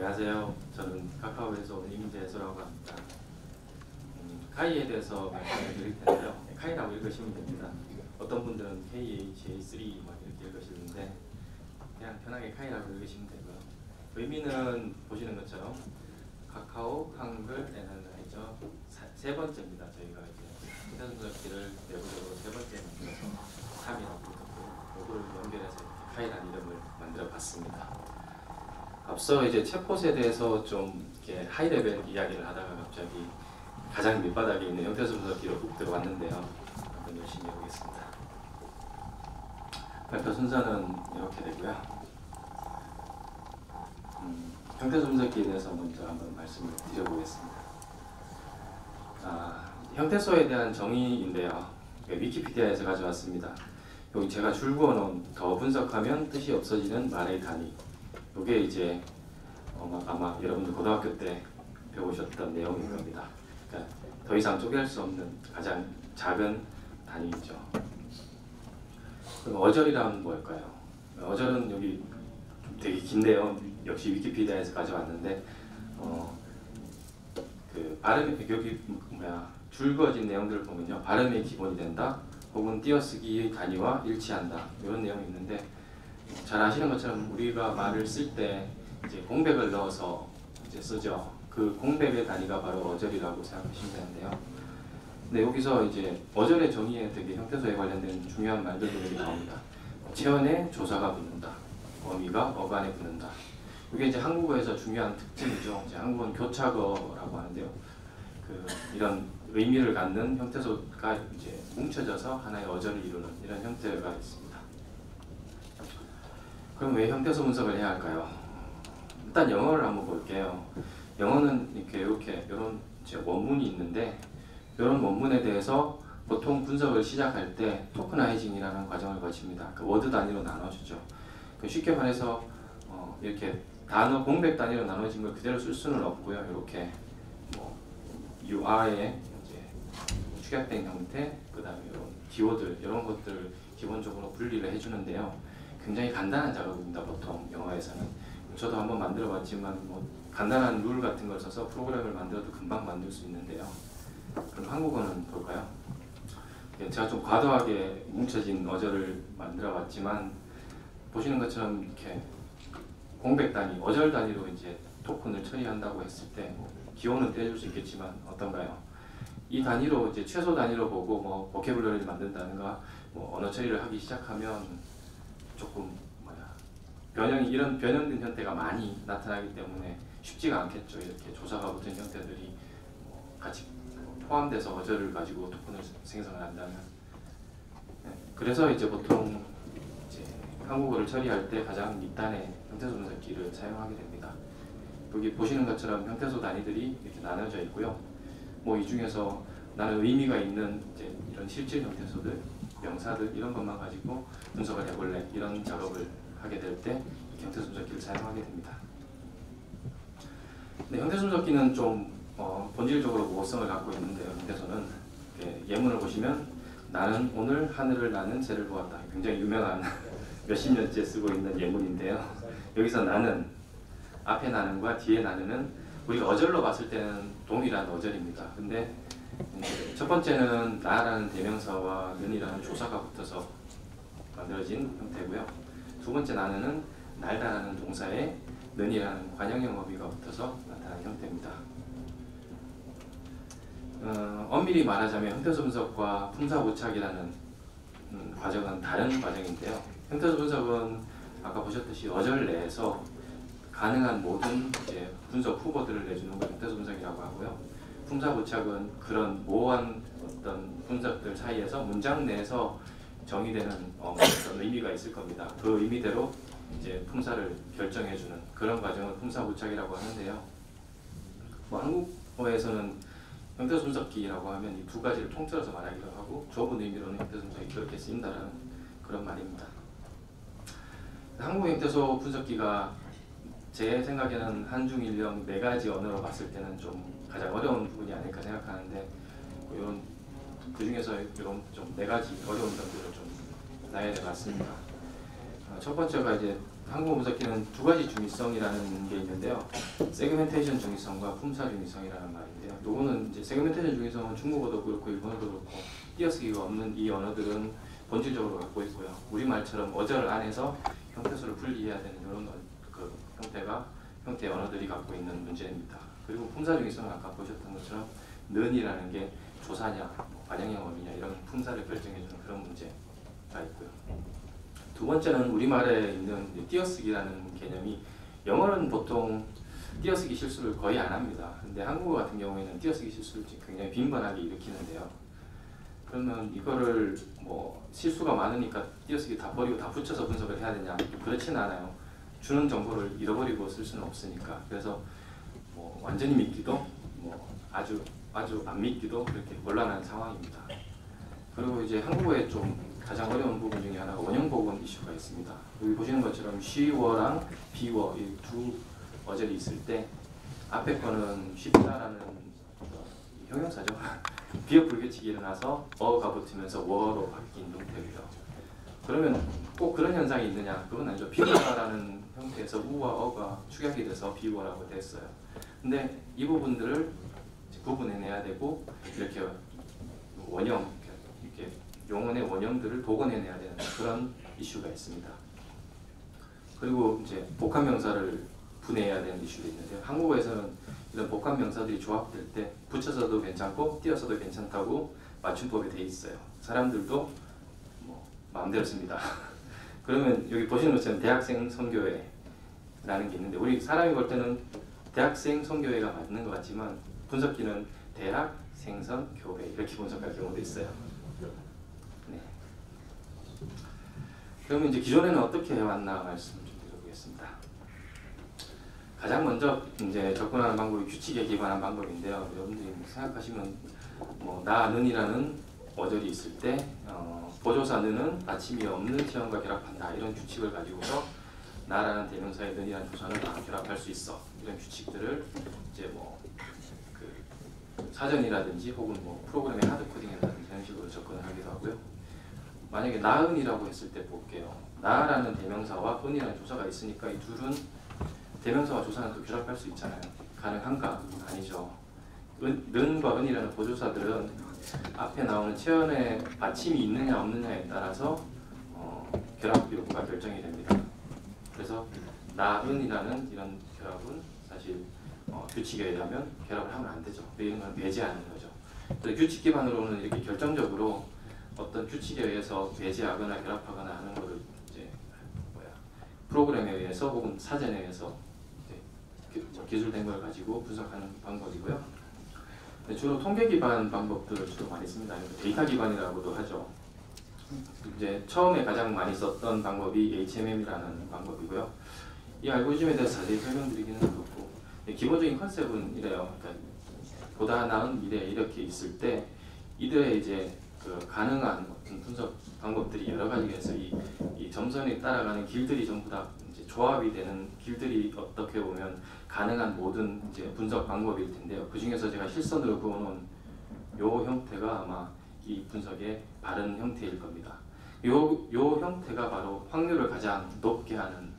안녕하세요. 저는 카카오에서 온 이민재수라고 합니다. 카이에 대해서 말씀을 드릴 텐데요. 카이라고 읽으시면 됩니다. 어떤 분들은 KHA3 막 이렇게 읽으시는데 그냥 편하게 카이라고 읽으시면 되고요. 의미는 보시는 것처럼 카카오, 한글, NLI죠. 세 번째입니다. 저희가 이제 휴대전자기를 내부적으로 세 번째 만들어서 3이라고 읽고 요거를 연결해서 카이라는 이름을 만들어 봤습니다. 앞서 이제 챗봇에 대해서 좀 이렇게 하이 레벨 이야기를 하다가 갑자기 가장 밑바닥에 있는 형태소 분석기로 훅 들어왔는데요. 한번 열심히 해보겠습니다. 발표 순서는 이렇게 되고요. 형태소 분석기에 대해서 먼저 한번 말씀을 드려보겠습니다. 형태소에 대한 정의인데요. 위키피디아에서 가져왔습니다. 여기 제가 줄 그어놓은 더 분석하면 뜻이 없어지는 말의 단위. 이게 이제 아마 여러분들 고등학교 때 배우셨던 내용인 겁니다. 그러니까 더 이상 쪼개할 수 없는 가장 작은 단위이죠. 그럼 어절이란 뭘까요? 어절은 여기 되게 긴데요. 역시 위키피디아에서 가져왔는데 그 발음이 여기 줄 그어진 내용들을 보면요, 발음이 기본이 된다, 혹은 띄어쓰기의 단위와 일치한다, 이런 내용이 있는데, 잘 아시는 것처럼 우리가 말을 쓸 때 이제 공백을 넣어서 이제 쓰죠. 그 공백의 단위가 바로 어절이라고 생각하시면 되는데요. 근데 여기서 이제 어절의 정의에 되게 형태소에 관련된 중요한 말들이 나옵니다. 체언에 조사가 붙는다, 어미가 어간에 붙는다. 이게 이제 한국어에서 중요한 특징이죠. 이제 한국어는 교차어라고 하는데요. 이런 의미를 갖는 형태소가 이제 뭉쳐져서 하나의 어절을 이루는 이런 형태가 있습니다. 그럼 왜 형태소 분석을 해야 할까요? 일단 영어를 한번 볼게요. 영어는 이렇게 이런 원문이 있는데, 이런 원문에 대해서 보통 분석을 시작할 때 토크나이징이라는 과정을 거칩니다. 그 워드 단위로 나눠주죠. 쉽게 말해서 이렇게 단어 공백 단위로 나눠진 걸 그대로 쓸 수는 없고요. 이렇게 UR의 이제 축약된 형태, 그 다음에 이런 기호들, 이런 것들을 기본적으로 분리를 해주는데요. 굉장히 간단한 작업입니다. 보통 영어에서는. 저도 한번 만들어봤지만 간단한 룰 같은 걸 써서 프로그램을 만들어도 금방 만들 수 있는데요. 그럼 한국어는 볼까요? 제가 좀 과도하게 뭉쳐진 어절을 만들어봤지만, 보시는 것처럼 이렇게 공백 단위, 어절 단위로 이제 토큰을 처리한다고 했을 때 기호는 떼줄 수 있겠지만 어떤가요? 이 단위로 이제 최소 단위로 보고 보캐블러리를 만든다든가 언어 처리를 하기 시작하면 조금 이런 변형된 형태가 많이 나타나기 때문에 쉽지가 않겠죠. 이렇게 조사가 붙은 형태들이 같이 포함돼서 어절을 가지고 토큰을 생성을 한다면. 그래서 이제 보통 이제 한국어를 처리할 때 가장 밑단에 형태소 분석기를 사용하게 됩니다. 여기 보시는 것처럼 형태소 단위들이 이렇게 나눠져 있고요. 이 중에서 나는 의미가 있는 이제 이런 실질 형태소들, 명사들 이런 것만 가지고 분석을 해볼래, 이런 작업을 하게 될 때 형태소 분석기를 사용하게 됩니다. 근데 형태소 분석기는 좀 본질적으로 모호성을 갖고 있는데요. 형태소는 예문을 보시면 나는 오늘 하늘을 나는 새를 보았다. 굉장히 유명한 몇십 년째 쓰고 있는 예문인데요. 여기서 나는, 앞에 나는과 뒤에 나는은 우리가 어절로 봤을 때는 동일한 어절입니다. 근데 첫 번째는 나라는 대명사와 는이라는 조사가 붙어서 만들어진 형태고요. 두 번째 나는은 날다라는 동사에 는이라는 관형형 어미가 붙어서 나타난 형태입니다. 엄밀히 말하자면 형태소 분석과 품사부착이라는 과정은 다른 과정인데요. 형태소 분석은 아까 보셨듯이 어절 내에서 가능한 모든 이제 분석 후보들을 내주는 걸 형태소 분석이라고 하고요. 품사부착은 그런 모호한 어떤 분석들 사이에서 문장 내에서 정의되는 어떤 의미가 있을 겁니다. 그 의미대로 이제 품사를 결정해주는 그런 과정을 품사부착이라고 하는데요. 한국어에서는 형태소 분석기라고 하면 이 두 가지를 통틀어서 말하기도 하고, 좁은 의미로는 형태소 분석이 그렇게 쓰인다라는 그런 말입니다. 한국 형태소 분석기가 제 생각에는 한중일령 네 가지 언어로 봤을 때는 좀 가장 어려운 부분이 아닐까 생각하는데, 이런 그 중에서 이런 좀 네 가지 어려운 점들을 좀 나열해 봤습니다. 첫 번째가 이제 한국어 분석기는 두 가지 중의성이라는 게 있는데요. 세그멘테이션 중의성과 품사 중의성이라는 말인데요. 요거는 이제 세그멘테이션 중의성은 중국어도 그렇고 일본어도 그렇고 띄어쓰기가 없는 이 언어들은 본질적으로 갖고 있고요. 우리말처럼 어절 안에서 형태수를 분리해야 되는 이런 그 형태의 언어들이 갖고 있는 문제입니다. 그리고 품사 중의성은 아까 보셨던 것처럼 는이라는 게 조사냐, 관형영어이냐 이런 품사를 결정해주는 그런 문제가 있고요. 두 번째는 우리말에 있는 띄어쓰기라는 개념이 영어는 보통 띄어쓰기 실수를 거의 안 합니다. 근데 한국어 같은 경우에는 띄어쓰기 실수를 굉장히 빈번하게 일으키는데요. 그러면 이거를 뭐 실수가 많으니까 띄어쓰기 다 버리고 다 붙여서 분석을 해야 되냐? 그렇진 않아요. 주는 정보를 잃어버리고 쓸 수는 없으니까. 그래서 뭐 완전히 믿기도 뭐 아주 안 믿기도 그렇게 곤란한 상황입니다. 그리고 이제 한국어에 좀 가장 어려운 부분 중에 하나가 원형복원 이슈가 있습니다. 여기 보시는 것처럼 쉬워랑 비워 이 두 어절이 있을 때 앞에 거는 쉽다라는 형용사죠. 비읍 불규칙이 일어나서 어가 붙으면서 워로 바뀐 형태고요. 그러면 꼭 그런 현상이 있느냐? 그건 아니죠. 비워라는 형태에서 우와 어가 축약이 돼서 비워라고 됐어요. 근데 이 부분들을 구분해내야 되고 이렇게 원형 이렇게 용언의 원형들을 복원해내야 되는 그런 이슈가 있습니다. 그리고 이제 복합명사를 분해해야 되는 이슈도 있는데요. 한국어에서는 이런 복합명사들이 조합될 때 붙여서도 괜찮고 띄어서도 괜찮다고 맞춤법이 돼 있어요. 사람들도 뭐 마음대로 씁니다. 그러면 여기 보시는 것처럼 대학생 선교회라는 게 있는데 우리 사람이 볼 때는 대학생 선교회가 맞는 것 같지만 분석기는 대학 생선 교회 이렇게 분석할 경우도 있어요. 네. 그러면 이제 기존에는 어떻게 해왔나 말씀을 좀 드려보겠습니다. 가장 먼저 이제 접근하는 방법이 규칙에 기반한 방법인데요. 여러분들이 생각하시면 뭐 나는이라는 어절이 있을 때 보조사 는은 받침이 없는 체형과 결합한다 이런 규칙을 가지고서 나라는 대명사의 는이라는 조사는 결합할 수 있어 이런 규칙들을 이제 뭐 사전이라든지 혹은 뭐 프로그램의 하드 코딩이라든지 이런 식으로 접근을 하기도 하고요. 만약에 나은이라고 했을 때 볼게요. 나라는 대명사와 은이라는 조사가 있으니까 이 둘은 대명사와 조사는 또 결합할 수 있잖아요. 가능한가? 아니죠. 는과 은이라는 보조사들은 앞에 나오는 체언의 받침이 있느냐 없느냐에 따라서 결합 여부가 결정이 됩니다. 그래서 나은이라는 이런 결합은 사실 규칙에 의하면 결합을 하면 안 되죠. 이런 건 배제하는 거죠. 규칙 기반으로는 이렇게 결정적으로 어떤 규칙에 의해서 배제하거나 결합하거나 하는 것을 이제 프로그램에 의해서 혹은 사전에 의해서 기술된 걸 가지고 분석하는 방법이고요. 주로 통계 기반 방법들을 주로 많이 씁니다. 데이터 기반이라고도 하죠. 이제 처음에 가장 많이 썼던 방법이 HMM이라는 방법이고요. 이 알고리즘에 대해서 자세히 설명드리기는 그렇고 기본적인 컨셉은 이래요. 그러니까 보다 나은 미래 이렇게 있을 때 이들의 이제 그 가능한 어떤 분석 방법들이 여러 가지가 있어서 이 점선에 따라가는 길들이 전부 다 이제 조합이 되는 길들이 어떻게 보면 가능한 모든 이제 분석 방법일 텐데요. 그 중에서 제가 실선으로 그어놓은 요 형태가 아마 이 분석의 바른 형태일 겁니다. 요 형태가 바로 확률을 가장 높게 하는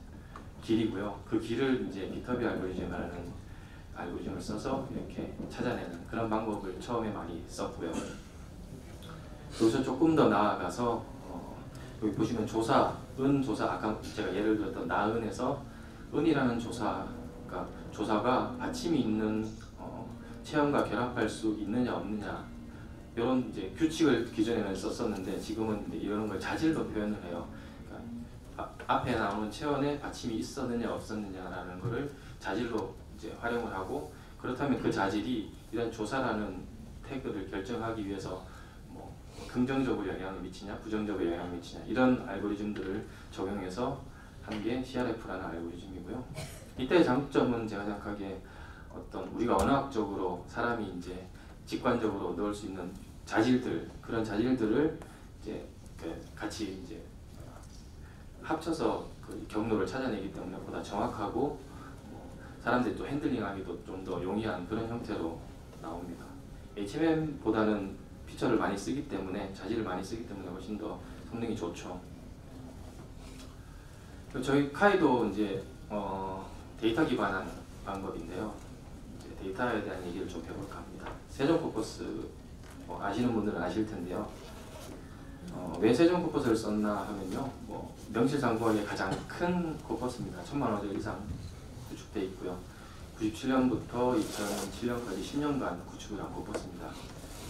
길이고요. 그 길을 이제 비터비 알고리즘이라는 알고리즘을 써서 이렇게 찾아내는 그런 방법을 처음에 많이 썼고요. 여기서 조금 더 나아가서 여기 보시면 조사, 은 조사 아까 제가 예를 들었던 나은에서 은이라는 조사가 받침이 있는 체형과 결합할 수 있느냐 없느냐 이런 이제 규칙을 기존에는 썼었는데 지금은 이런 걸 자질로 표현을 해요. 그러니까 앞에 나오는 체언에 받침이 있었느냐 없었느냐라는 것을 자질로 이제 활용을 하고 그렇다면 그 자질이 이런 조사라는 태그를 결정하기 위해서 뭐 긍정적으로 영향을 미치냐 부정적으로 영향을 미치냐 이런 알고리즘들을 적용해서 한 게 CRF라는 알고리즘이고요. 이때의 장점은 제가 생각하기에 어떤 우리가 언어학적으로 사람이 이제 직관적으로 넣을 수 있는 자질들 그런 자질들을 이제 같이 이제 합쳐서 그 경로를 찾아내기 때문에 보다 정확하고 사람들이 또 핸들링하기도 좀 더 용이한 그런 형태로 나옵니다. HMM보다는 피처를 많이 쓰기 때문에 자질을 많이 쓰기 때문에 훨씬 더 성능이 좋죠. 저희 카이도 이제 데이터 기반한 방법인데요. 이제 데이터에 대한 얘기를 좀 해볼까 합니다. 세종 코퍼스 아시는 분들은 아실 텐데요. 왜 세종 코퍼스를 썼나 하면요, 명실상부하게 가장 큰 코퍼스입니다. 1000만 호절 이상 구축돼 있고요. 97년부터 2007년까지 10년간 구축을 한 코퍼스입니다.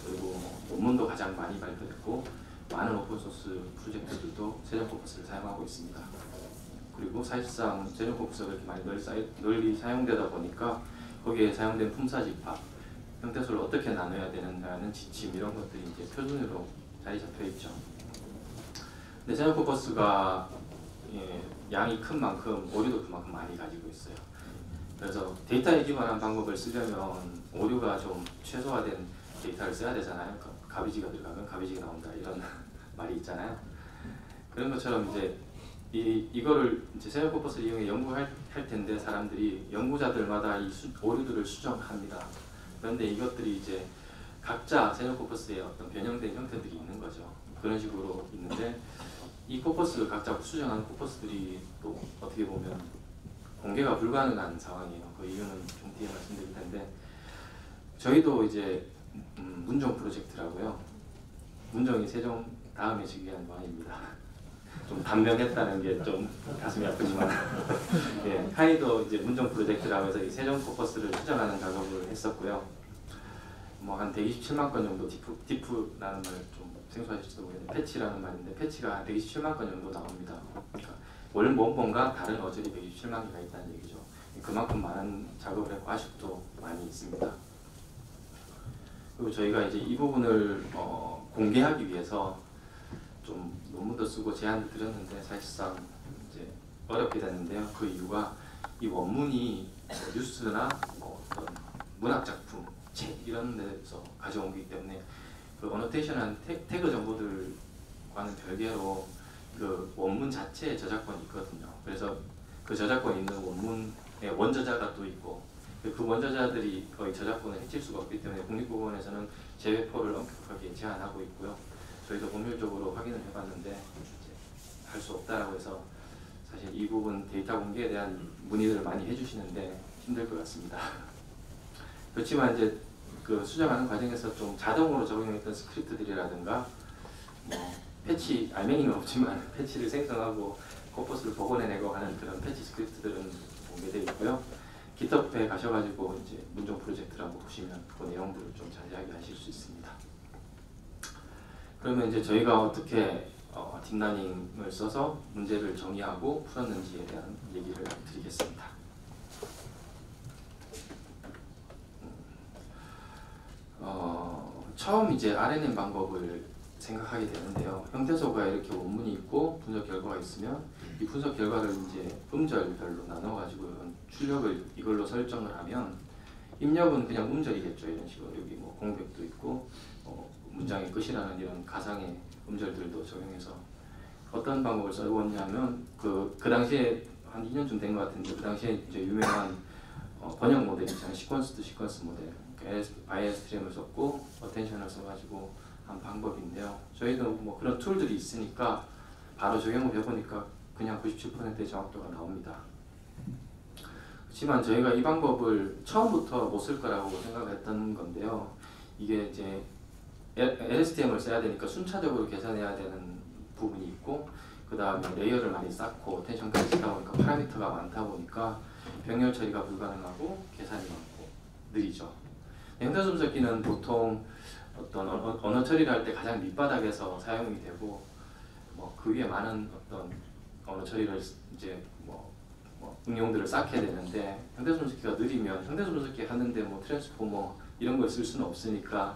그리고 논문도 가장 많이 발표됐고 많은 오픈소스 프로젝트들도 세종 코퍼스를 사용하고 있습니다. 그리고 사실상 세종 코퍼스가 그렇게 많이 널리 사용되다 보니까 거기에 사용된 품사 집합, 형태소를 어떻게 나눠야 되는가는 지침 이런 것들이 이제 표준으로 자리 잡혀 있죠. 근데 세종 코퍼스가 양이 큰 만큼 오류도 그만큼 많이 가지고 있어요. 그래서 데이터에 기반한 방법을 쓰려면 오류가 좀 최소화된 데이터를 써야 되잖아요. 가비지가 들어가면 가비지가 나온다 이런 말이 있잖아요. 그런 것처럼 이제 이거를 이제 세종 코퍼스를 이용해 연구할 텐데 사람들이 연구자들마다 이 오류들을 수정합니다. 그런데 이것들이 이제 각자 세종 코퍼스의 어떤 변형된 형태들이 있는 거죠. 그런 식으로 있는데 이 코퍼스 각자 수정하는 코퍼스들이 또 어떻게 보면 공개가 불가능한 상황이에요. 그 이유는 좀 뒤에 말씀드릴 텐데 저희도 이제 문종 프로젝트라고요. 문종이 세종 다음에 즉위한 왕입니다. 좀 단명했다는 게 좀 가슴이 아프지만 예, 카이도 이제 문종 프로젝트라고 해서 이 세종 코퍼스를 수정하는 작업을 했었고요. 한 127만 건 정도 디프라는 말 좀 생소하실지도 모르겠는데 패치라는 말인데 패치가 한 127만 건 정도 나옵니다. 그러니까 원본과 다른 어절이 127만 개가 있다는 얘기죠. 그만큼 많은 작업을 했고 아직도 많이 있습니다. 그리고 저희가 이제 이 부분을 공개하기 위해서 좀 논문도 쓰고 제안도 드렸는데 사실상 이제 어렵게 됐는데요. 그 이유가 이 원문이 뉴스나 어떤 문학 작품, 책 이런 데서 가져온 거기 때문에 그 어노테이션한 태그 정보들과는 별개로 그 원문 자체에 저작권이 있거든요. 그래서 그 저작권 있는 원문에 원저자가 또 있고 그 원저자들이 거의 저작권을 해칠 수가 없기 때문에 국립국어원에서는 재배포를 엄격하게 제한하고 있고요. 저희도 법률적으로 확인을 해봤는데 할 수 없다라고 해서 사실 이 부분 데이터 공개에 대한 문의들을 많이 해주시는데 힘들 것 같습니다. 그렇지만 이제 그 수정하는 과정에서 좀 자동으로 적용했던 스크립트들이라든가 패치 알맹이는 없지만 패치를 생성하고 코퍼스를 복원해내고 하는 그런 패치 스크립트들은 공개되어 있고요. 깃허브에 가셔가지고 이제 문종 프로젝트라고 보시면 그 내용들을 좀 자세하게 하실 수 있습니다. 그러면 이제 저희가 어떻게 딥러닝을 써서 문제를 정의하고 풀었는지에 대한 얘기를 드리겠습니다. 처음 이제 RNN 방법을 생각하게 되는데요. 형태소가 이렇게 원문이 있고 분석 결과가 있으면 이 분석 결과를 이제 음절별로 나눠가지고 출력을 이걸로 설정을 하면 입력은 그냥 음절이겠죠. 이런 식으로 여기 공백도 있고 문장의 끝이라는 이런 가상의 음절들도 적용해서 어떤 방법을 써봤냐면 그 당시에 한 2년쯤 된 것 같은데 그 당시에 이제 유명한 번역 모델 있잖아요. 시퀀스 투 시퀀스 모델. ISTM을 썼고 어텐션을 써가지고 한 방법인데요. 저희도 그런 툴들이 있으니까 바로 적용을 해보니까 그냥 97%의 정확도가 나옵니다. 그렇지만 저희가 이 방법을 처음부터 못 쓸 거라고 생각했던 건데요. 이게 이제 LSTM을 써야 되니까 순차적으로 계산해야 되는 부분이 있고 그 다음에 레이어를 많이 쌓고 텐션까지 쓰다 보니까 파라미터가 많다 보니까 병렬 처리가 불가능하고 계산이 많고 느리죠. 형태소 분석기는 보통 어떤 언어 처리를 할 때 가장 밑바닥에서 사용이 되고 그 위에 많은 어떤 언어 처리를 이제 응용들을 쌓게 되는데 형태소 분석기가 느리면 형태소 분석기 하는데 트랜스포머 이런 걸 쓸 수는 없으니까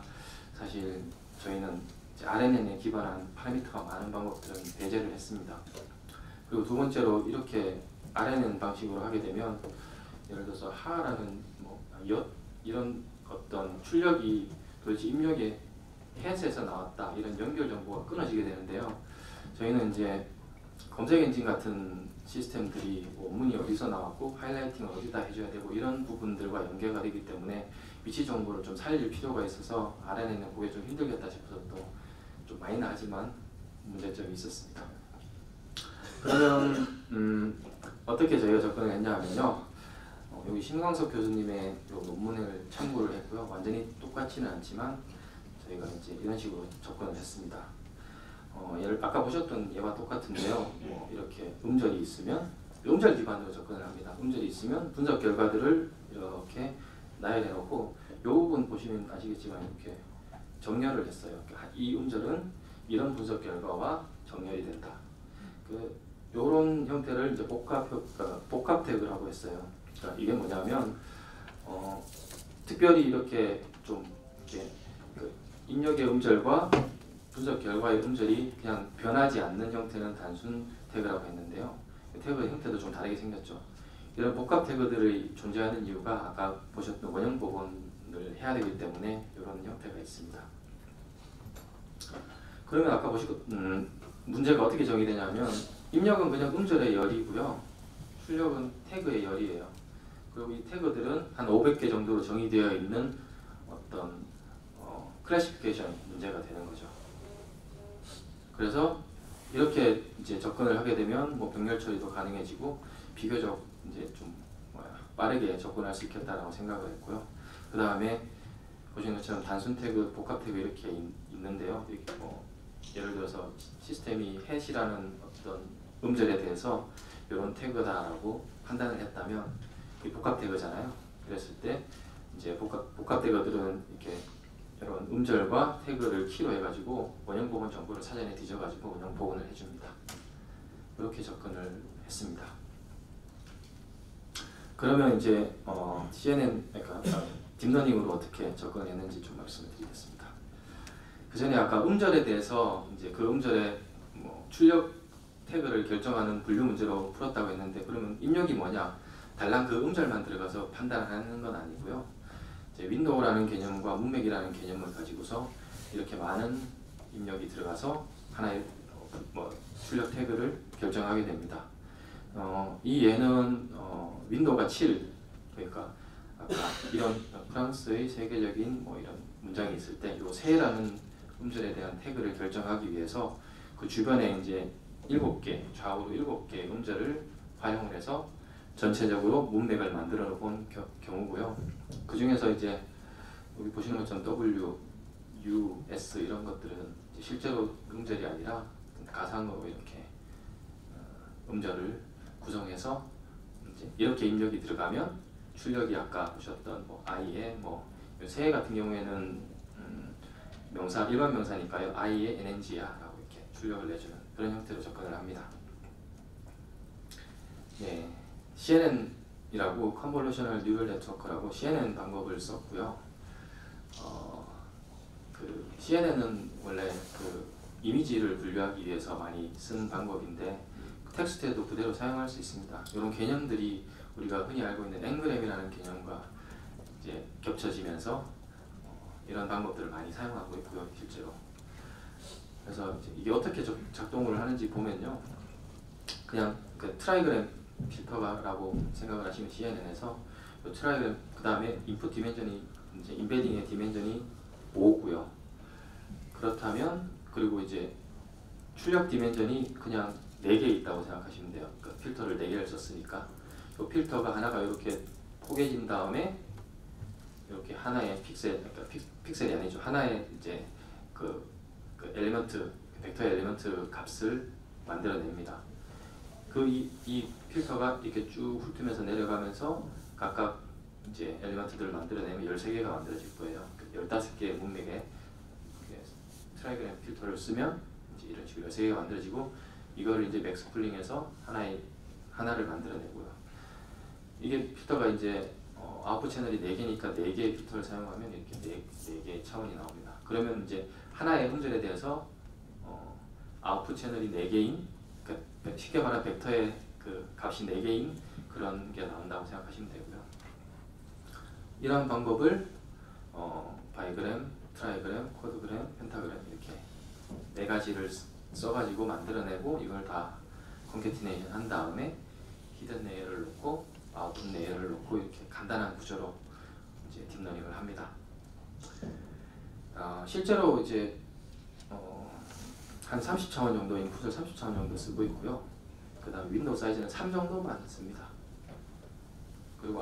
사실 저희는 RNN에 기반한 파라미터가 많은 방법들은 배제를 했습니다. 그리고 두 번째로 이렇게 RNN 방식으로 하게 되면 예를 들어서 하라는 엿 이런 어떤 출력이 도대체 입력의 햇에서 나왔다 이런 연결 정보가 끊어지게 되는데요. 저희는 이제 검색 엔진 같은 시스템들이 원문이 어디서 나왔고 하이라이팅을 어디다 해줘야 되고 이런 부분들과 연계가 되기 때문에 위치 정보를 좀 살릴 필요가 있어서 RNN은 보기 좀 힘들겠다 싶어서 또 좀 마이너하지만 문제점이 있었습니다. 그러면 어떻게 저희가 접근을 했냐면요. 여기 신광석 교수님의 요 논문을 참고를 했고요. 완전히 똑같지는 않지만 저희가 이제 이런 식으로 접근을 했습니다. 얘를 아까 보셨던 얘와 똑같은데요. 이렇게 음절이 있으면 음절 기반으로 접근을 합니다. 음절이 있으면 분석 결과들을 이렇게 나열해 놓고 이 부분 보시면 아시겠지만 이렇게 정렬을 했어요. 이 음절은 이런 분석 결과와 정렬이 된다. 이런 형태를 이제 복합 태그라고 했어요. 그러니까 이게 뭐냐면 특별히 이렇게 좀 이렇게 입력의 음절과 분석 결과의 음절이 그냥 변하지 않는 형태는 단순 태그라고 했는데요. 태그의 형태도 좀 다르게 생겼죠. 이런 복합 태그들이 존재하는 이유가 아까 보셨던 원형 복원을 해야 되기 때문에 이런 형태가 있습니다. 그러면 아까 보시고 문제가 어떻게 정의되냐면 입력은 그냥 음절의 열이고요. 출력은 태그의 열이에요. 그리고 이 태그들은 한 500개 정도로 정의되어 있는 어떤 클래시피케이션 문제가 되는 거죠. 그래서 이렇게 이제 접근을 하게 되면 뭐 병렬 처리도 가능해지고 비교적 이제 좀 빠르게 접근할 수 있겠다라고 생각을 했고요. 그 다음에 보시는 것처럼 단순 태그, 복합 태그 이렇게 있는데요. 이렇게 예를 들어서 시스템이 해시라는 어떤 음절에 대해서 이런 태그다라고 판단을 했다면 그게 복합 태그잖아요. 그랬을 때 이제 복합 태그들은 이렇게 이런 음절과 태그를 키로 해가지고 원형 복원 정보를 사전에 뒤져가지고 원형 복원을 해줍니다. 이렇게 접근을 했습니다. 그러면 이제 CNN 그러니까 딥러닝으로 어떻게 접근했는지 좀 말씀을 드리겠습니다. 그 전에 아까 음절에 대해서 이제 그 음절의 출력 태그를 결정하는 분류 문제로 풀었다고 했는데 그러면 입력이 뭐냐? 달랑 그 음절만 들어가서 판단하는 건 아니고요. 이제 윈도우라는 개념과 문맥이라는 개념을 가지고서 이렇게 많은 입력이 들어가서 하나의 출력 태그를 결정하게 됩니다. 이 예는 윈도우가 7 그러니까 아까 이런 프랑스의 세계적인 이런 문장이 있을 때 이 세라는 음절에 대한 태그를 결정하기 위해서 그 주변에 이제 7개 좌우로 7개 음절을 활용을 해서 전체적으로 문맥을 만들어 본 경우고요. 그 중에서 이제 여기 보시는 것처럼 W, U, S 이런 것들은 실제로 음절이 아니라 가상으로 이렇게 음절을 구성해서 이제 이렇게 입력이 들어가면 출력이 아까 보셨던 I의 새 같은 경우에는 명사 일반 명사니까요. I의 NNG야라고 이렇게 출력을 내주는 그런 형태로 접근을 합니다. 네. CNN이라고 컨볼루셔널 뉴럴 네트워크라고 CNN 방법을 썼고요. 그 CNN은 원래 그 이미지를 분류하기 위해서 많이 쓴 방법인데 텍스트에도 그대로 사용할 수 있습니다. 이런 개념들이 우리가 흔히 알고 있는 앵그램이라는 개념과 이제 겹쳐지면서 이런 방법들을 많이 사용하고 있고요, 실제로. 그래서 이게 어떻게 작동을 하는지 보면요, 그냥 그 트라이그램 필터라고 생각을 하시면 CNN에서 트라이그램 그 다음에 인풋 디멘전이 이제 임베딩의 디멘전이 5고요. 그렇다면 그리고 이제 출력 디멘전이 그냥 4개 있다고 생각하시면 돼요. 그러니까 필터를 4개를 썼으니까 이 필터가 하나가 이렇게 포개진 다음에 이렇게 하나의 그러니까 픽셀이 아니죠. 하나의 이제 그 엘리먼트 벡터 엘리먼트 값을 만들어냅니다. 이 필터가 이렇게 쭉 훑으면서 내려가면서 각각 이제 엘리먼트들을 만들어내면 13개가 만들어질 거예요. 15개의 문맥에 트라이그램 필터를 쓰면 이제 이런 식으로 13개가 만들어지고 이거를 이제 맥스 쿨링해서 하나를 만들어내고요. 이게 필터가 이제 아웃풋 채널이 4개니까 4개의 필터를 사용하면 이렇게 4개의 차원이 나옵니다. 그러면 이제 하나의 음절에 대해서 아웃풋 채널이 4개인 그러니까 쉽게 말하면 벡터의 그 값이 4개인 그런 게 나온다고 생각하시면 되고요. 이런 방법을 바이그램, 트라이그램, 쿼드그램, 펜타그램 이렇게 4가지를 써가지고 만들어내고 이걸 다 컨캐티네이션 한 다음에 히든 레이어를 놓고 아웃풋 레이어를 놓고 이렇게 간단한 구조로 이제 딥러닝을 합니다. 실제로 이제 한 30차원 정도 인풋을 30차원 정도 쓰고 있고요. 그 다음 윈도우 사이즈는 3 정도만 씁니다. 그리고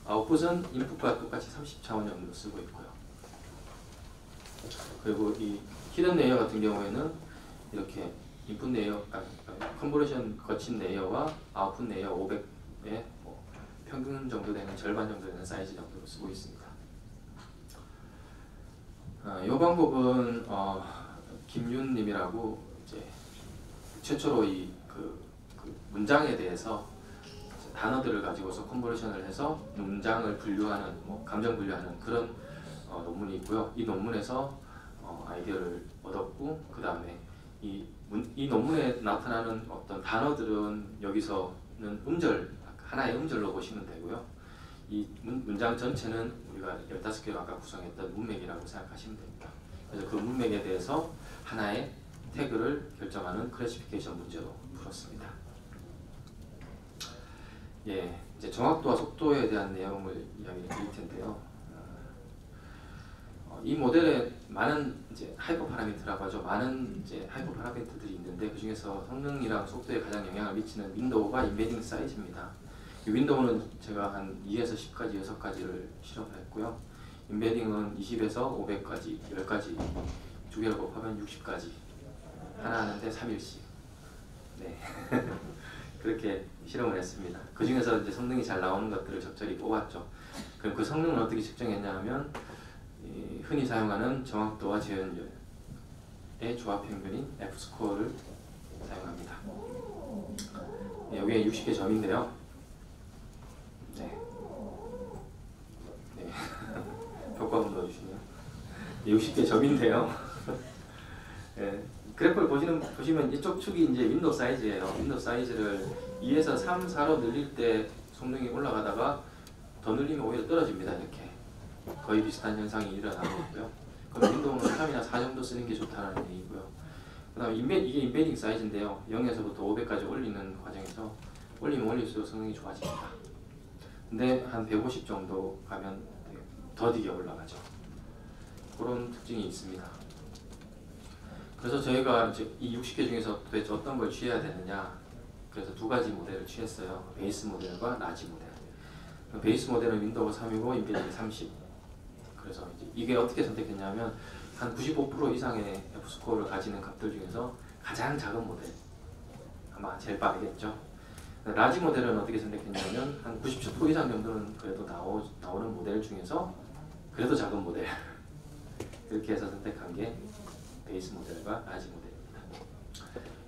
아웃풋은 인풋과 똑같이 30차원 정도 쓰고 있고요. 그리고 이 히든 레이어 같은 경우에는 이렇게 인풋 레이어, 컨버전 거친 레이어와 아웃풋 레이어 500의 뭐 평균 정도 되는 절반 정도 되는 사이즈 정도로 쓰고 있습니다. 이 방법은 김윤님이라고 이제 최초로 이 그 문장에 대해서 단어들을 가지고서 컨버전을 해서 문장을 분류하는, 뭐 감정 분류하는 그런 논문이 있고요. 이 논문에서 아이디어를 얻었고, 그 다음에 이 논문에 나타나는 어떤 단어들은 여기서는 하나의 음절로 보시면 되고요. 이 문장 전체는 우리가 15개로 아까 구성했던 문맥이라고 생각하시면 됩니다. 그래서 그 문맥에 대해서 하나의 태그를 결정하는 클래시피케이션 문제로 풀었습니다. 예, 이제 정확도와 속도에 대한 내용을 이야기를 드릴 텐데요. 이 모델에 많은 이제 하이퍼 파라미터라고 하죠. 많은 이제 하이퍼 파라미터들이 있는데 그 중에서 성능이랑 속도에 가장 영향을 미치는 윈도우가 인베딩 사이즈입니다. 이 윈도우는 제가 한 2에서 10까지 6가지를 실험을 했고요. 인베딩은 20에서 500까지 10가지 두 개를 곱하면 60까지 하나 하는데 3일씩 네 그렇게 실험을 했습니다. 그 중에서 이제 성능이 잘 나오는 것들을 적절히 뽑았죠. 그럼 그 성능을 어떻게 측정했냐 하면 흔히 사용하는 정확도와 재현율의 조합 평균인 F-스코어를 사용합니다. 여기에 60개 점인데요. 네. 효과 한번 넣어주시네요. 60개 점인데요. 네. 그래프를 보시면 이쪽 축이 이제 윈도우 사이즈예요. 윈도우 사이즈를 2에서 3, 4로 늘릴 때 성능이 올라가다가 더 늘리면 오히려 떨어집니다. 이렇게. 거의 비슷한 현상이 일어나고 있고요. 그럼 윈도우는 3이나 4 정도 쓰는 게 좋다는 얘기고요. 그 다음에 이게 인베딩 사이즈인데요. 0에서부터 500까지 올리는 과정에서 올리면 올릴수록 성능이 좋아집니다. 근데 한 150 정도 가면 더디게 올라가죠. 그런 특징이 있습니다. 그래서 저희가 이제 이 60개 중에서 도대체 어떤 걸 취해야 되느냐, 그래서 두 가지 모델을 취했어요. 베이스 모델과 라지 모델. 베이스 모델은 윈도우 3이고 인베딩이 30. 그래서 이게 어떻게 선택했냐면 한 95% 이상의 F-스코어를 가지는 값들 중에서 가장 작은 모델, 아마 제일 빠르겠죠. 라지 모델은 어떻게 선택했냐면 한 97% 이상 정도는 그래도 나오는 모델 중에서 그래도 작은 모델 이렇게 해서 선택한 게 베이스 모델과 라지 모델입니다.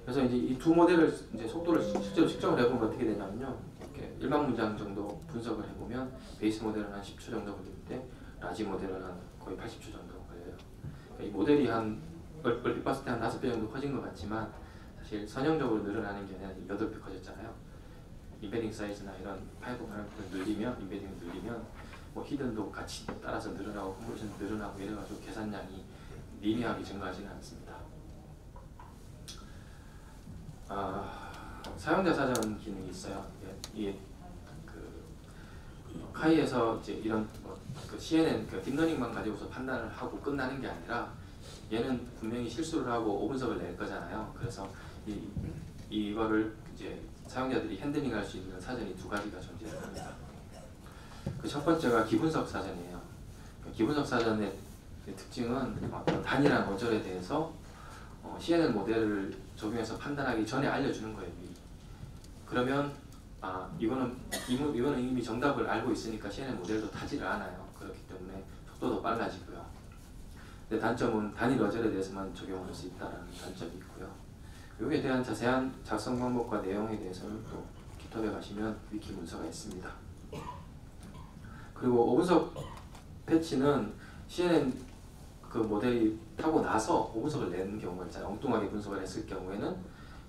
그래서 이제 이 두 모델을 이제 속도를 실제로 측정을 해보면 어떻게 되냐면요. 이렇게 1만 문장 정도 분석을 해보면 베이스 모델은 한 10초 정도 걸릴 때 라지 모델은 한 거의 80초 정도 걸려요. 그러니까 이 모델이 한 얼핏 봤을 때 한 5배 정도 커진 것 같지만 사실 선형적으로 늘어나는 게 아니라 8배 커졌잖아요. 인베딩 사이즈나 이런 파이브 파라미터를 늘리면, 인베딩을 늘리면 뭐 히든도 같이 따라서 늘어나고 컨버전도 늘어나고 이래가지고 계산량이 리니어하게 증가하지는 않습니다. 사용자 사전 기능이 있어요. 이게 카이에서 이제 이런 그 CNN 딥러닝만 가지고서 판단을 하고 끝나는 게 아니라 얘는 분명히 실수를 하고 5분석을 낼 거잖아요. 그래서 이거를 이제 사용자들이 핸들링할 수 있는 사전이 두 가지가 존재를 합니다. 그 첫 번째가 기분석 사전이에요. 기분석 사전의 특징은 어떤 단일한 어절에 대해서 CNN 모델을 적용해서 판단하기 전에 알려주는 거예요. 그러면 이거는 이미 정답을 알고 있으니까 CNN 모델도 타지를 않아요. 그렇기 때문에 속도도 빨라지고요. 근데 단점은 단일 어절에 대해서만 적용할 수 있다는 단점이 있고요. 여기에 대한 자세한 작성 방법과 내용에 대해서는 또 깃허브에 가시면 위키 문서가 있습니다. 그리고 5분석 패치는 CNN 그 모델이 타고 나서 5분석을 내는 경우가 있잖아요. 엉뚱하게 분석을 했을 경우에는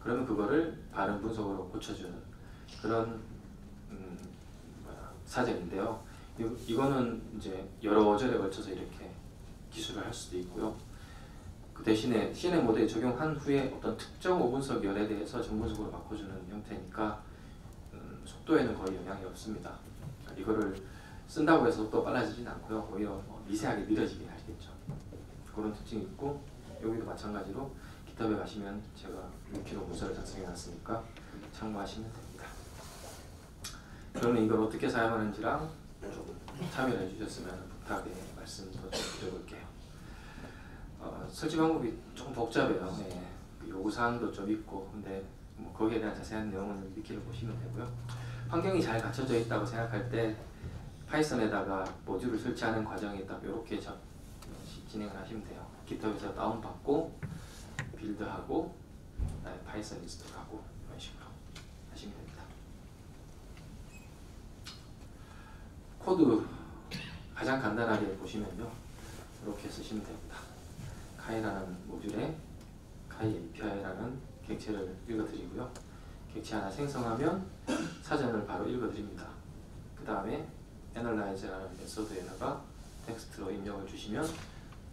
그러면 그거를 바른 분석으로 고쳐주는 그런 사전인데요. 이거는 이제 여러 어절에 걸쳐서 이렇게 기술을 할 수도 있고요. 그 대신에 CNN 모델에 적용한 후에 어떤 특정 5분석 열에 대해서 정분석으로 바꿔주는 형태니까 속도에는 거의 영향이 없습니다. 이거를 쓴다고 해서 속도가 빨라지진 않고요. 오히려 미세하게 느려지긴 하겠죠. 그런 특징이 있고 여기도 마찬가지로 깃허브에 가시면 제가 위키로 문서를 작성해 놨으니까 참고하시면 됩니다. 저는 이걸 어떻게 사용하는지랑 좀 참여해 주셨으면 부탁의 말씀도 좀 드려볼게요. 설치 방법이 조금 복잡해요. 예, 요구사항도 좀 있고, 근데 뭐 거기에 대한 자세한 내용은 위키를 보시면 되고요. 환경이 잘 갖춰져 있다고 생각할 때 파이썬에다가 모듈을 설치하는 과정이 딱 이렇게 진행을 하시면 돼요. 깃허브에서 다운받고 빌드하고 파이썬 인스톨하고 이런 식으로 하시면 됩니다. 코드 가장 간단하게 보시면요, 이렇게 쓰시면 됩니다. 카이라는 모듈에 카이 API라는 객체를 읽어드리고요. 객체 하나 생성하면 사전을 바로 읽어드립니다. 그 다음에 Analyze라는 메소드에다가 텍스트로 입력을 주시면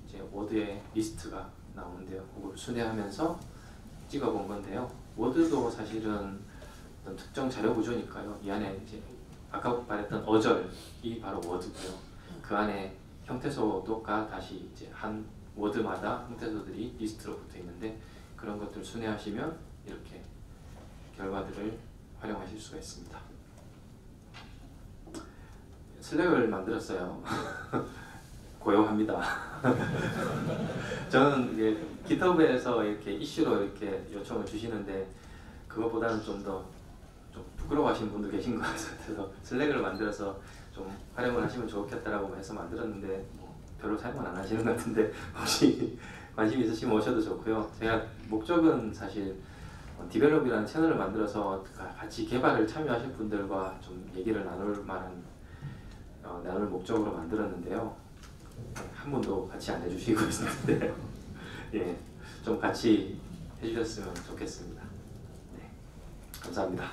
이제 워드의 리스트가 나오는데요. 그걸 순회하면서 찍어본 건데요. 워드도 사실은 어떤 특정 자료 구조니까요. 이 안에 이제 아까 말했던 어절이 바로 워드고요. 그 안에 형태소도가 다시 이제 한 워드마다 형태소들이 리스트로 붙어 있는데, 그런 것들을 순회하시면 이렇게 결과들을 활용하실 수가 있습니다. 슬랙을 만들었어요. 고용합니다. 저는 이제 깃허브에서 이렇게 이슈로 이렇게 요청을 주시는데, 그것보다는 좀 부끄러워하시는 분도 계신 것 같아서 슬랙을 만들어서 좀 활용을 하시면 좋겠다라고 해서 만들었는데, 뭐 별로 사용은 안 하시는 것 같은데 혹시 관심 있으시면 오셔도 좋고요. 제가 목적은 사실 디벨롭이라는 채널을 만들어서 같이 개발을 참여하실 분들과 좀 얘기를 나눌 목적으로 만들었는데요. 한 분도 같이 안 해주시고 있는데 예, 좀 같이 해주셨으면 좋겠습니다. 네, 감사합니다.